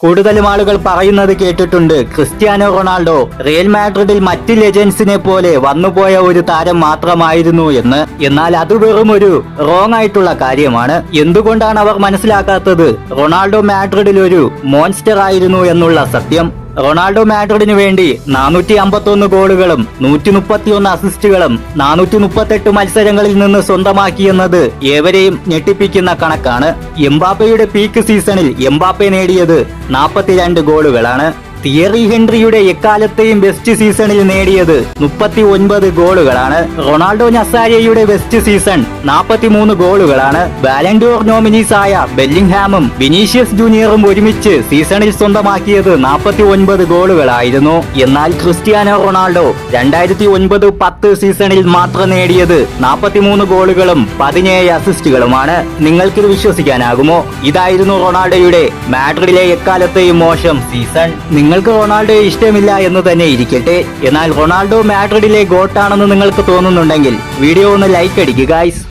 കൂടുതലും ആളുകൾ പറയുന്നത് കേട്ടിട്ടുണ്ട്, ക്രിസ്ത്യാനോ റൊണാൾഡോ റിയൽ മാഡ്രിഡിൽ മറ്റ് ലെജൻസിനെ പോലെ വന്നുപോയ ഒരു താരം മാത്രമായിരുന്നു എന്ന്. എന്നാൽ അത് വെറും ഒരു റോങ് ആയിട്ടുള്ള കാര്യമാണ്. എന്തുകൊണ്ടാണ് അവർ മനസ്സിലാക്കാത്തത്? റൊണാൾഡോ മാഡ്രിഡിൽ ഒരു മോൺസ്റ്റർ ആയിരുന്നു എന്നുള്ള സത്യം. റൊണാൾഡോ മാഡ്രിഡിന് വേണ്ടി 451 ഗോളുകളും 131 അസിസ്റ്റുകളും 438 മത്സരങ്ങളിൽ നിന്ന് സ്വന്തമാക്കിയെന്നത് ഏവരെയും ഞെട്ടിപ്പിക്കുന്ന കണക്കാണ്. എംബാപ്പയുടെ പീക്ക് സീസണിൽ എംബാപ്പെ നേടിയത് 42 ഗോളുകളാണ്. തിയറി ഹെൻറിയുടെ എക്കാലത്തെയും ബെസ്റ്റ് സീസണിൽ നേടിയത് 39 ഗോളുകളാണ്. റൊണാൾഡോ നസാരിയുടെ ബെസ്റ്റ് സീസൺ 43 ഗോളുകളാണ്. ബാലൻഡോർ നോമിനീസ് ആയ ബെല്ലിംഗ്ഹാമും വിനീഷ്യസ് ജൂനിയറും ഒരുമിച്ച് സീസണിൽ സ്വന്തമാക്കിയത് 49 ഗോളുകളായിരുന്നു. എന്നാൽ ക്രിസ്ത്യാനോ റൊണാൾഡോ 2009-10 സീസണിൽ മാത്രം നേടിയത് 43 ഗോളുകളും 17 അസിസ്റ്റുകളുമാണ്. നിങ്ങൾക്കിത് വിശ്വസിക്കാനാകുമോ? ഇതായിരുന്നു റൊണാൾഡോയുടെ മാഡ്രിഡിലെ എക്കാലത്തെയും മോശം സീസൺ. നിങ്ങൾക്ക് റൊണാൾഡോയെ ഇഷ്ടമില്ല എന്ന് തന്നെ ഇരിക്കട്ടെ, എന്നാൽ റൊണാൾഡോ മാഡ്രിഡിലെ ഗോട്ടാണെന്ന് നിങ്ങൾക്ക് തോന്നുന്നുണ്ടെങ്കിൽ വീഡിയോ ഒന്ന് ലൈക്ക് അടിക്കുക ഗൈസ്.